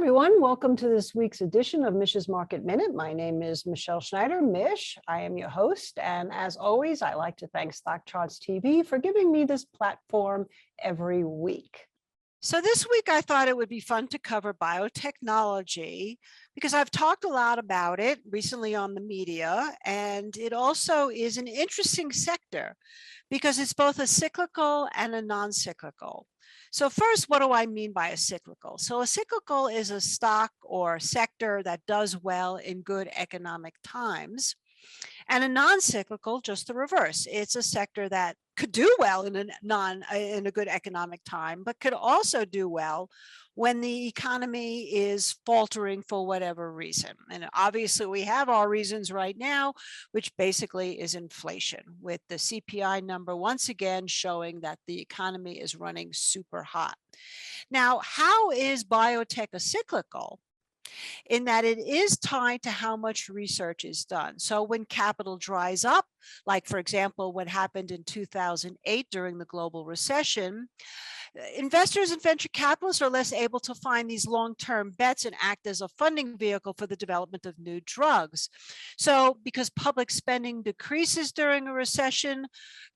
Everyone, welcome to this week's edition of Mish's Market Minute. My name is Michelle Schneider, Mish. I am your host, and as always, I like to thank Stock Charts TV for giving me this platform every week. So this week, I thought it would be fun to cover biotechnology because I've talked a lot about it recently on the media, and it also is an interesting sector because it's both a cyclical and a non-cyclical. So first, what do I mean by a cyclical? So a cyclical is a stock or sector that does well in good economic times. And a non-cyclical, just the reverse. It's a sector that could do well in a good economic time, but could also do well when the economy is faltering for whatever reason. And obviously we have our reasons right now, which basically is inflation, with the CPI number once again showing that the economy is running super hot. Now, how is biotech a cyclical? In that it is tied to how much research is done. So when capital dries up, like for example, what happened in 2008 during the global recession, investors and venture capitalists are less able to find these long-term bets and act as a funding vehicle for the development of new drugs. So because public spending decreases during a recession,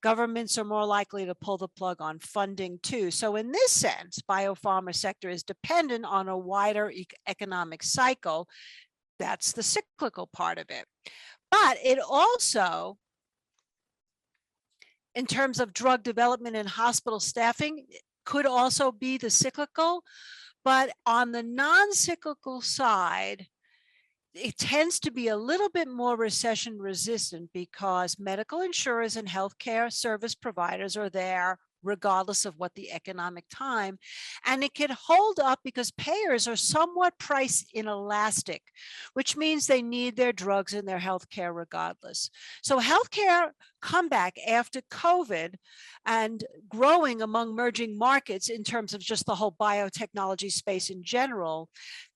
governments are more likely to pull the plug on funding too. So in this sense, biopharma sector is dependent on a wider economic cycle. That's the cyclical part of it. But it also, in terms of drug development and hospital staffing, could also be the cyclical, but on the non-cyclical side, it tends to be a little bit more recession resistant because medical insurers and healthcare service providers are there regardless of what the economic time, and it can hold up because payers are somewhat price inelastic, which means they need their drugs and their healthcare regardless. So healthcare comeback after COVID and growing among emerging markets in terms of just the whole biotechnology space in general,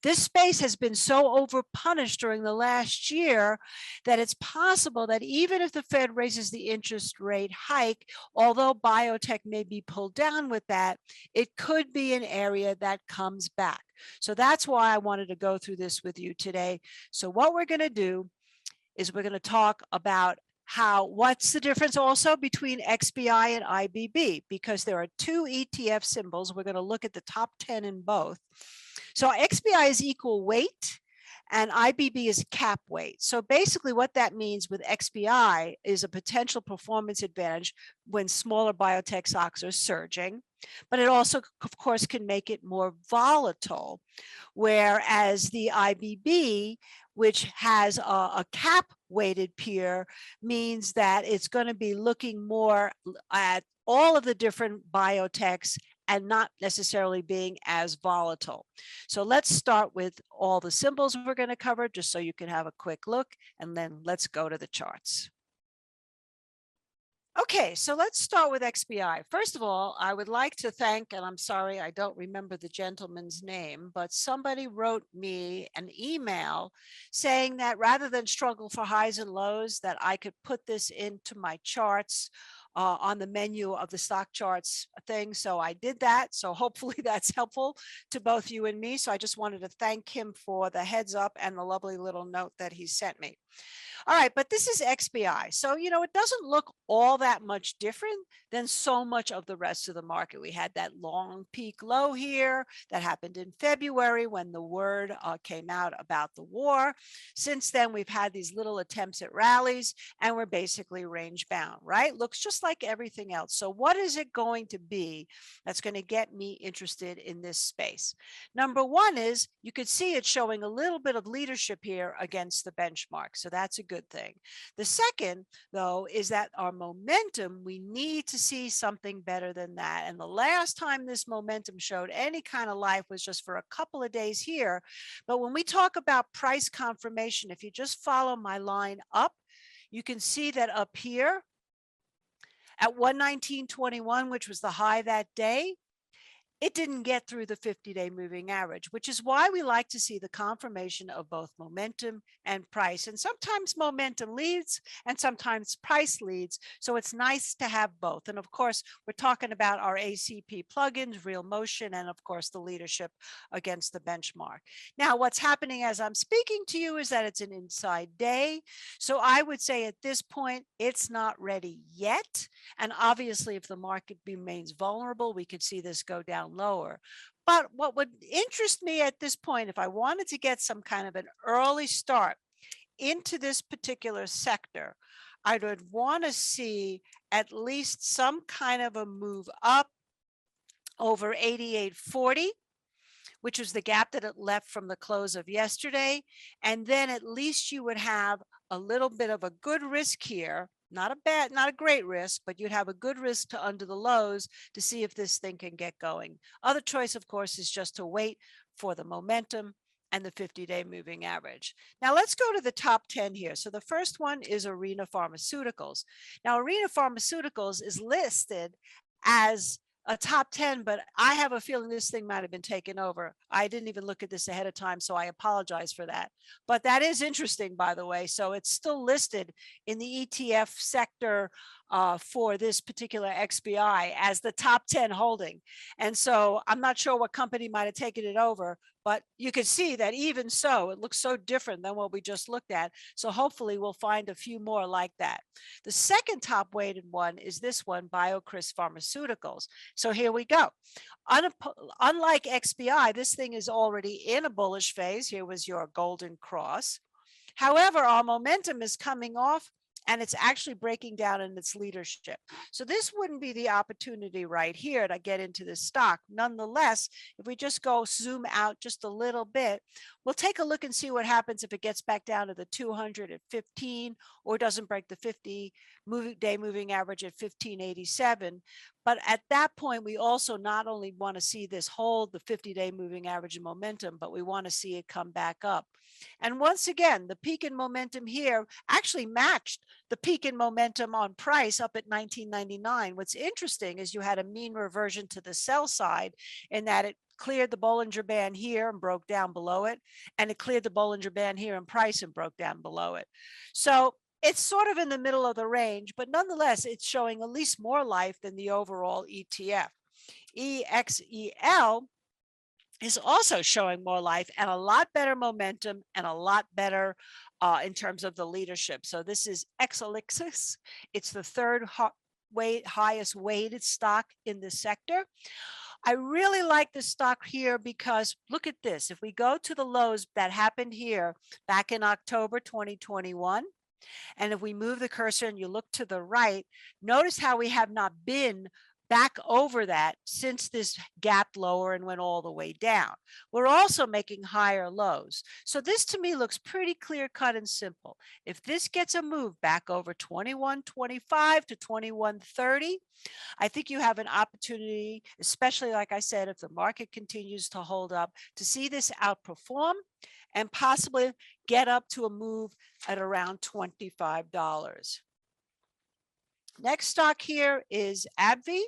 this space has been so overpunished during the last year that it's possible that even if the Fed raises the interest rate hike, although biotech may be pulled down with that, it could be an area that comes back. So that's why I wanted to go through this with you today. So what we're going to do is we're going to talk about what's the difference also between XBI and IBB, because there are two ETF symbols. We're going to look at the top 10 in both. So XBI is equal weight and IBB is cap weight. So basically what that means with XBI is a potential performance advantage when smaller biotech stocks are surging, but it also, of course, can make it more volatile. Whereas the IBB, which has a cap weighted peer, means that it's going to be looking more at all of the different biotechs and not necessarily being as volatile. So let's start with all the symbols we're going to cover just so you can have a quick look, and then let's go to the charts. Okay, so let's start with XBI. First of all, I would like to thank, and I'm sorry I don't remember the gentleman's name, but somebody wrote me an email saying that rather than struggle for highs and lows, that I could put this into my charts on the menu of the stock charts thing. So I did that. So hopefully that's helpful to both you and me. So I just wanted to thank him for the heads up and the lovely little note that he sent me. All right, but this is XBI. So, you know, it doesn't look all that much different than so much of the rest of the market. We had that long peak low here that happened in February when the word came out about the war. Since then, we've had these little attempts at rallies and we're basically range bound, right? Looks just like everything else. So what is it going to be that's going to get me interested in this space? Number one is you could see it showing a little bit of leadership here against the benchmark. So that's a good thing. The second, though, is that our momentum, we need to see something better than that. And the last time this momentum showed any kind of life was just for a couple of days here. But when we talk about price confirmation, if you just follow my line up, you can see that up here at 119.21, which was the high that day, it didn't get through the 50-day moving average, which is why we like to see the confirmation of both momentum and price. And sometimes momentum leads and sometimes price leads. So it's nice to have both. And of course, we're talking about our ACP plugins, real motion, and of course, the leadership against the benchmark. Now, what's happening as I'm speaking to you is that it's an inside day. So I would say at this point, it's not ready yet. And obviously, if the market remains vulnerable, we could see this go down lower. But what would interest me at this point, if I wanted to get some kind of an early start into this particular sector, I would want to see at least some kind of a move up over 88.40, which was the gap that it left from the close of yesterday. And then at least you would have a little bit of a good risk here. Not a great risk, but you'd have a good risk to under the lows to see if this thing can get going. Other choice, of course, is just to wait for the momentum and the 50-day moving average. Now let's go to the top 10 here. So the first one is ARNA Pharmaceuticals. Now ARNA Pharmaceuticals is listed as a top 10, but I have a feeling this thing might have been taken over. I didn't even look at this ahead of time, so I apologize for that. But that is interesting, by the way. So it's still listed in the ETF sector for this particular XBI as the top 10 holding. And so I'm not sure what company might have taken it over, but you can see that even so, it looks so different than what we just looked at. So hopefully we'll find a few more like that. The second top weighted one is this one, BioCryst Pharmaceuticals. So here we go. Unlike XBI, this thing is already in a bullish phase. Here was your golden cross. However, our momentum is coming off and it's actually breaking down in its leadership. So this wouldn't be the opportunity right here to get into this stock. Nonetheless, if we just go zoom out just a little bit, we'll take a look and see what happens if it gets back down to the 215 or doesn't break the 50-day moving average at 1587. But at that point, we also not only want to see this hold the 50-day moving average and momentum, but we want to see it come back up. And once again, the peak in momentum here actually matched the peak in momentum on price up at 1999. What's interesting is you had a mean reversion to the sell side in that it cleared the Bollinger Band here and broke down below it, and it cleared the Bollinger Band here in price and broke down below it. So it's sort of in the middle of the range, but nonetheless, it's showing at least more life than the overall ETF. EXEL is also showing more life and a lot better momentum and a lot better in terms of the leadership. So this is Exelixis. It's the third highest weighted stock in the sector. I really like the stock here because look at this. If we go to the lows that happened here back in October 2021, and if we move the cursor and you look to the right, notice how we have not been back over that since this gap lower and went all the way down. We're also making higher lows. So this to me looks pretty clear cut and simple. If this gets a move back over 21.25 to 21.30, I think you have an opportunity, especially like I said, if the market continues to hold up, to see this outperform and possibly get up to a move at around $25. Next stock here is AbbVie.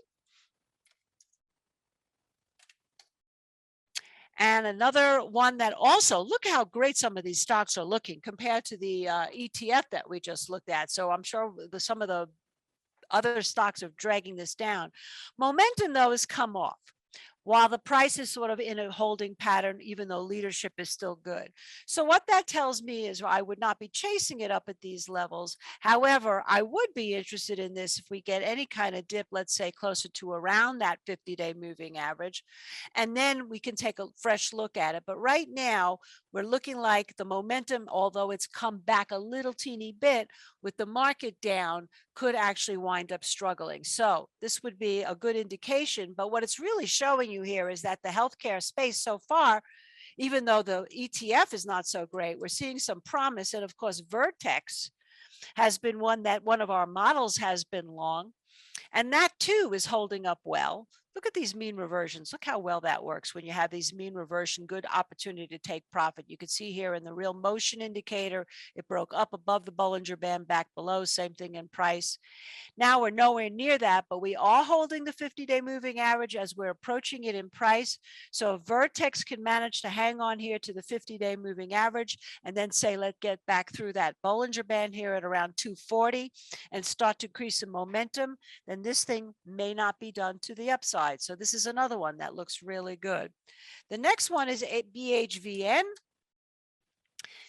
And another one that also, look how great some of these stocks are looking compared to the ETF that we just looked at. So I'm sure some of the other stocks are dragging this down. Momentum, though, has come off, while the price is sort of in a holding pattern, even though leadership is still good. So what that tells me is I would not be chasing it up at these levels. However, I would be interested in this if we get any kind of dip, let's say closer to around that 50-day moving average, and then we can take a fresh look at it. But right now, we're looking like the momentum, although it's come back a little teeny bit with the market down, could actually wind up struggling. So this would be a good indication. But what it's really showing you here is that the healthcare space so far, even though the ETF is not so great, we're seeing some promise. And of course, Vertex has been one that one of our models has been long. And that too is holding up well. Look at these mean reversions. Look how well that works when you have these mean reversion, good opportunity to take profit. You can see here in the real motion indicator, it broke up above the Bollinger Band, back below, same thing in price. Now we're nowhere near that, but we are holding the 50-day moving average as we're approaching it in price. So if Vertex can manage to hang on here to the 50-day moving average and then say, let's get back through that Bollinger Band here at around 240 and start to increase some momentum, then this thing may not be done to the upside. So this is another one that looks really good. The next one is BHVN.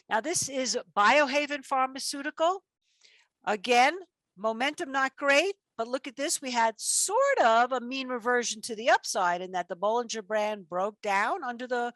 Now this is Biohaven Pharmaceutical. Again, momentum not great, but look at this. We had sort of a mean reversion to the upside in that the Bollinger Band broke down under the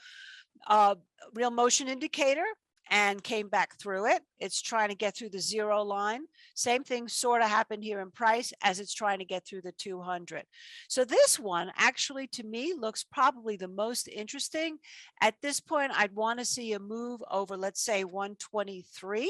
real motion indicator and came back through it. It's trying to get through the 0 line. Same thing sort of happened here in price as it's trying to get through the 200. So this one actually to me looks probably the most interesting. At this point, I'd want to see a move over, let's say 123.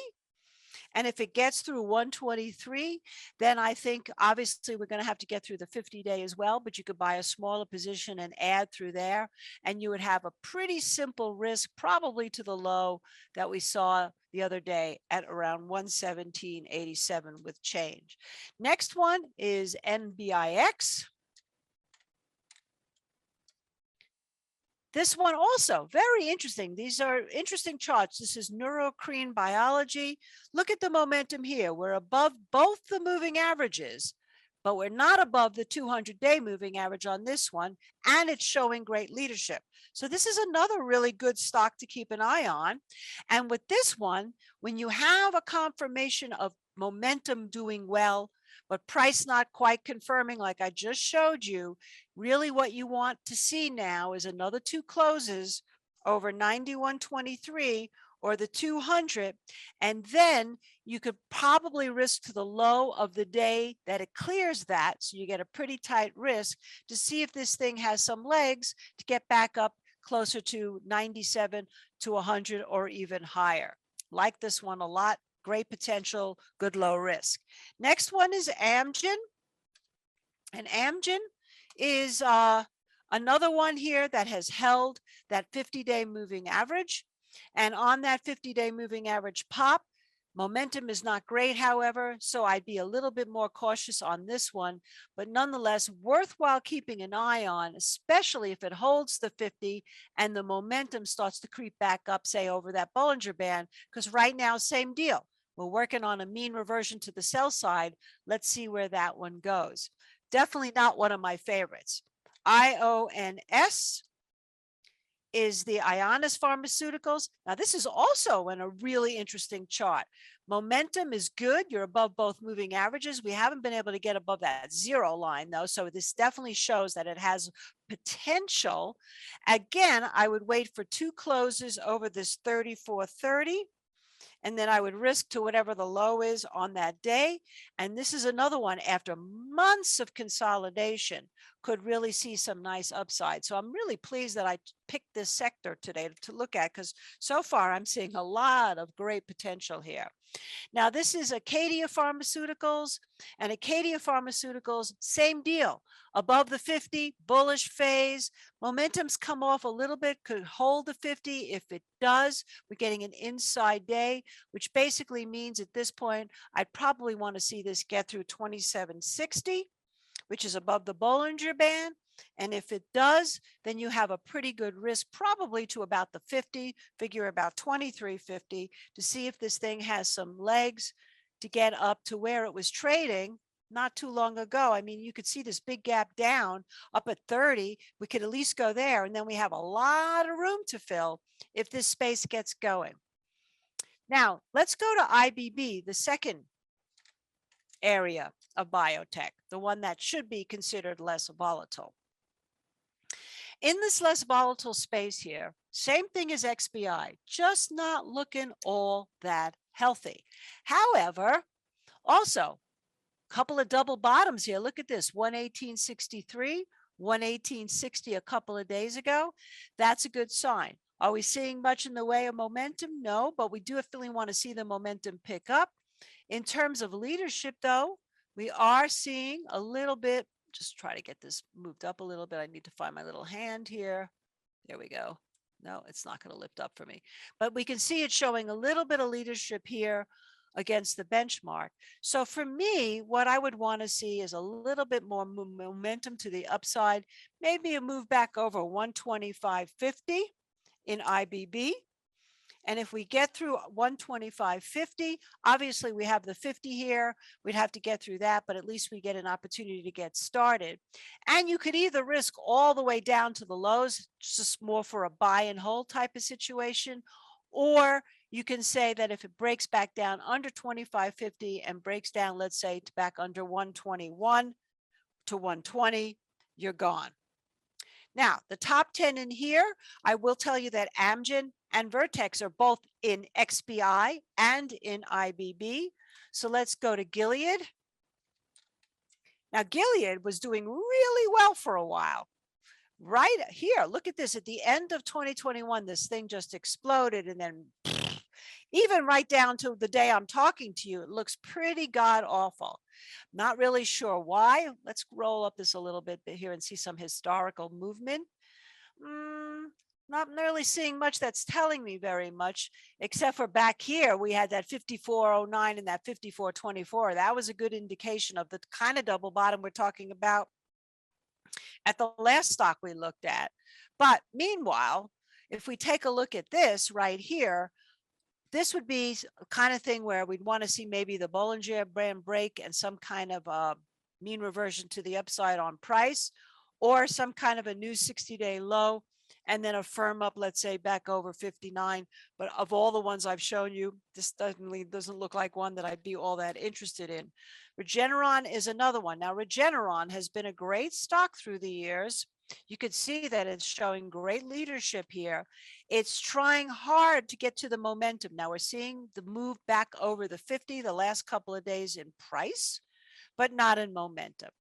And if it gets through 123, then I think obviously we're going to have to get through the 50-day as well, but you could buy a smaller position and add through there. And you would have a pretty simple risk, probably to the low that we saw the other day at around 117.87 with change. Next one is NBIX. This one also very interesting. These are interesting charts. This is Neurocrine biology. Look at the momentum here. We're above both the moving averages, but we're not above the 200-day moving average on this one, and it's showing great leadership. So this is another really good stock to keep an eye on. And with this one, when you have a confirmation of momentum doing well, but price not quite confirming like I just showed you, really what you want to see now is another 2 closes over 91.23 or the 200, and then you could probably risk to the low of the day that it clears that, so you get a pretty tight risk to see if this thing has some legs to get back up closer to 97 to 100 or even higher. Like this one a lot. Great potential, good low risk. Next one is Amgen. And Amgen is another one here that has held that 50-day moving average. And on that 50-day moving average pop, momentum is not great, however, so I'd be a little bit more cautious on this one, but nonetheless worthwhile keeping an eye on, especially if it holds the 50 and the momentum starts to creep back up, say over that Bollinger Band, because right now, same deal. We're working on a mean reversion to the sell side. Let's see where that one goes. Definitely not one of my favorites. IONS is the Ionis Pharmaceuticals. Now, this is also in a really interesting chart. Momentum is good. You're above both moving averages. We haven't been able to get above that 0 line, though, so this definitely shows that it has potential. Again, I would wait for 2 closes over this 34.30. And then I would risk to whatever the low is on that day. And this is another one after months of consolidation could really see some nice upside. So I'm really pleased that I picked this sector today to look at, because so far I'm seeing a lot of great potential here. Now, this is ACADIA Pharmaceuticals, and ACADIA Pharmaceuticals, same deal. Above the 50, bullish phase. Momentum's come off a little bit, could hold the 50. If it does, we're getting an inside day, which basically means at this point, I'd probably want to see this get through 27.60, which is above the Bollinger Band. And if it does, then you have a pretty good risk, probably to about the 50, figure about 23.50, to see if this thing has some legs to get up to where it was trading not too long ago. I mean, you could see this big gap down up at 30. We could at least go there, and then we have a lot of room to fill if this space gets going. Now, let's go to IBB, the second area of biotech, the one that should be considered less volatile. In this less volatile space here, same thing as XBI, just not looking all that healthy. However, also, a couple of double bottoms here. Look at this, 118.63, 118.60 a couple of days ago. That's a good sign. Are we seeing much in the way of momentum? No, but we do definitely want to see the momentum pick up. In terms of leadership, though, we are seeing a little bit just try to get this moved up a little bit. I need to find my little hand here. There we go. No, it's not going to lift up for me, but we can see it showing a little bit of leadership here against the benchmark. So for me, what I would want to see is a little bit more momentum to the upside, maybe a move back over 125.50 in IBB. And if we get through 125.50, obviously we have the 50 here. We'd have to get through that, but at least we get an opportunity to get started. And you could either risk all the way down to the lows, just more for a buy and hold type of situation, or you can say that if it breaks back down under 25.50 and breaks down, let's say, to back under 121 to 120, you're gone. Now, the top 10 in here, I will tell you that Amgen and Vertex are both in XBI and in IBB. So let's go to Gilead. Now, Gilead was doing really well for a while. Right here, look at this. At the end of 2021, this thing just exploded, and then even right down to the day I'm talking to you, it looks pretty god awful. Not really sure why. Let's roll up this a little bit here and see some historical movement. Not really seeing much that's telling me very much, except for back here, we had that 54.09 and that 54.24. That was a good indication of the kind of double bottom we're talking about at the last stock we looked at. But meanwhile, if we take a look at this right here, this would be a kind of thing where we'd want to see maybe the Bollinger Band break and some kind of mean reversion to the upside on price, or some kind of a new 60-day low, and then a firm up, let's say, back over 59. But of all the ones I've shown you, this definitely doesn't look like one that I'd be all that interested in. Regeneron is another one. Now, Regeneron has been a great stock through the years. You could see that it's showing great leadership here. It's trying hard to get to the momentum. Now we're seeing the move back over the 50 the last couple of days in price, but not in momentum.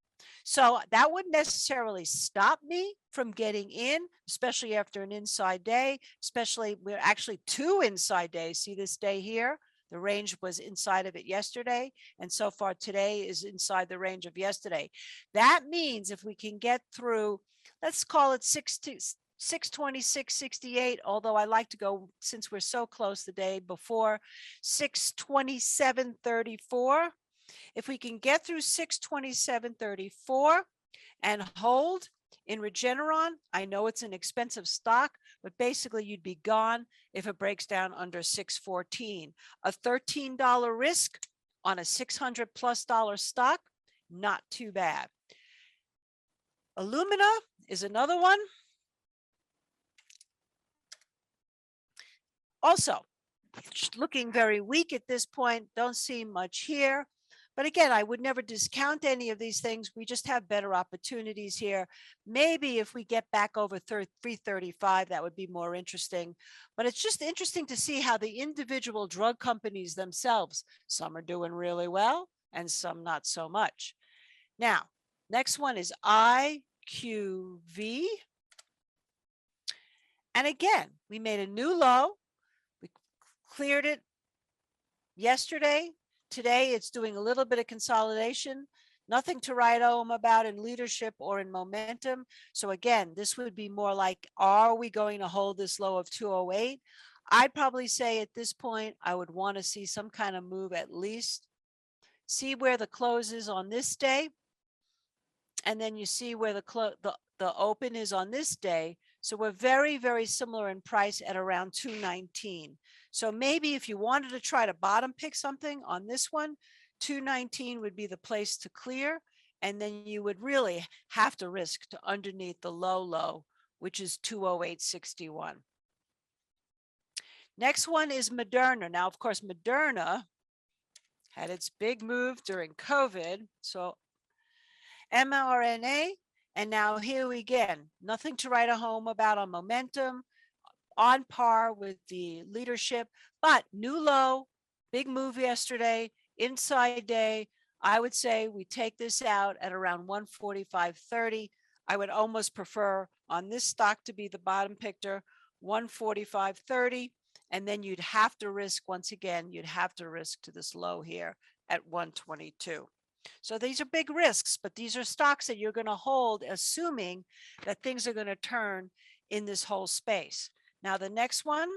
So that wouldn't necessarily stop me from getting in, especially after an inside day, especially we're actually 2 inside days. See this day here? The range was inside of it yesterday, and so far today is inside the range of yesterday. That means if we can get through, let's call it 626.68, although I like to go, since we're so close the day before, 627.34. If we can get through 627.34 and hold in Regeneron, I know it's an expensive stock, but basically you'd be gone if it breaks down under 614. A $13 risk on a $600+ stock, not too bad. Illumina is another one. Also, looking very weak at this point, don't see much here. But again, I would never discount any of these things. We just have better opportunities here. Maybe if we get back over 335, that would be more interesting. But it's just interesting to see how the individual drug companies themselves, some are doing really well and some not so much. Now, next one is IQV. And again, we made a new low. We cleared it yesterday. Today, it's doing a little bit of consolidation. Nothing to write home about in leadership or in momentum. So again, this would be more like, are we going to hold this low of 208? I'd probably say at this point, I would want to see some kind of move at least. See where the close is on this day. And then you see where the open is on this day. So we're very, very similar in price at around 219. So maybe if you wanted to try to bottom pick something on this one, 219 would be the place to clear. And then you would really have to risk to underneath the low, which is 208.61. Next one is Moderna. Now, of course, Moderna had its big move during COVID. So mRNA, and now here we again, nothing to write home about on momentum, on par with the leadership, but new low, big move yesterday, inside day. I would say we take this out at around 145.30. I would almost prefer on this stock to be the bottom picture, 145.30, and then you'd have to risk, once again, you'd have to risk to this low here at 122. So these are big risks, but these are stocks that you're going to hold, assuming that things are going to turn in this whole space. Now, the next one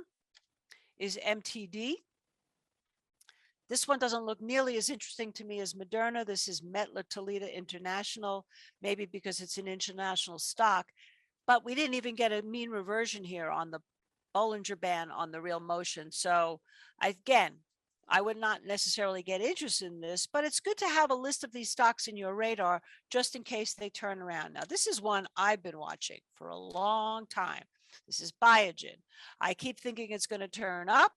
is MTD. This one doesn't look nearly as interesting to me as Moderna. This is Mettler-Toledo International, maybe because it's an international stock, but we didn't even get a mean reversion here on the Bollinger Band on the real motion. So again, I would not necessarily get interested in this, but it's good to have a list of these stocks in your radar just in case they turn around. Now, this is one I've been watching for a long time. This is Biogen. I keep thinking it's going to turn up,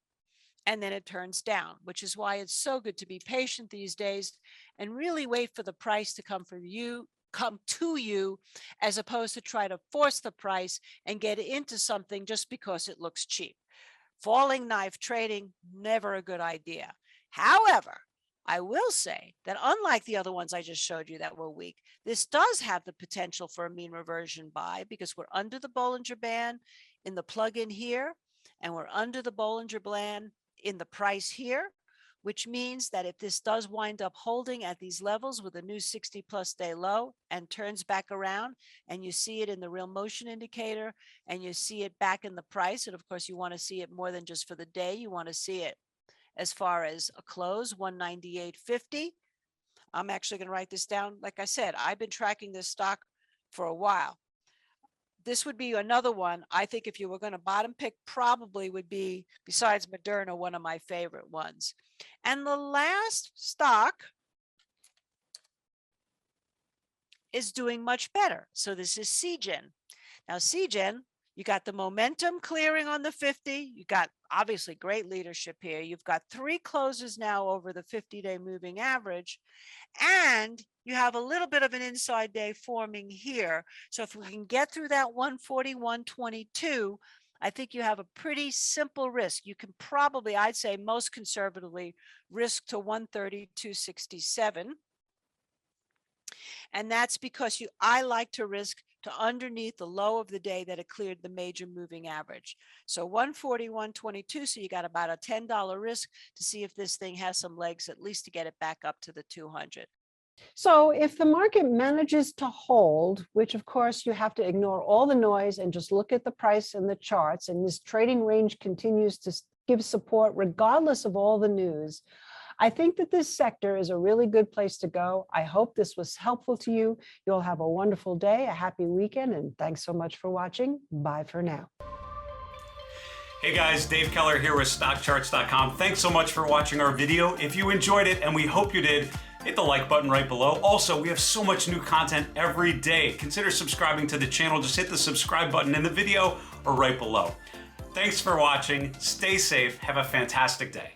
and then it turns down, which is why it's so good to be patient these days and really wait for the price to come to you, as opposed to try to force the price and get into something just because it looks cheap. Falling knife trading, never a good idea. However, I will say that unlike the other ones I just showed you that were weak, this does have the potential for a mean reversion buy because we're under the Bollinger Band in the plug-in here, and we're under the Bollinger Band in the price here, which means that if this does wind up holding at these levels with a new 60-plus day low and turns back around, and you see it in the real motion indicator, and you see it back in the price, and of course you want to see it more than just for the day, you want to see it as far as a close, 198.50. I'm actually going to write this down. Like I said, I've been tracking this stock for a while. This would be another one. I think if you were going to bottom pick, probably would be, besides Moderna, one of my favorite ones. And the last stock is doing much better. So this is Seagen. Now, Seagen, you got the momentum clearing on the 50. You got obviously great leadership here. You've got 3 closes now over the 50-day moving average. And you have a little bit of an inside day forming here. So if we can get through that 141.22, I think you have a pretty simple risk. You can probably, I'd say most conservatively, risk to 132.67. And that's because I like to risk to underneath the low of the day that it cleared the major moving average. So 141.22, so you got about a $10 risk to see if this thing has some legs, at least to get it back up to the 200. So if the market manages to hold, which of course you have to ignore all the noise and just look at the price and the charts, and this trading range continues to give support regardless of all the news, I think that this sector is a really good place to go. I hope this was helpful to you. You'll have a wonderful day, a happy weekend, and thanks so much for watching. Bye for now. Hey guys, Dave Keller here with StockCharts.com. Thanks so much for watching our video. If you enjoyed it, and we hope you did, hit the like button right below. Also, we have so much new content every day. Consider subscribing to the channel. Just hit the subscribe button in the video or right below. Thanks for watching. Stay safe. Have a fantastic day.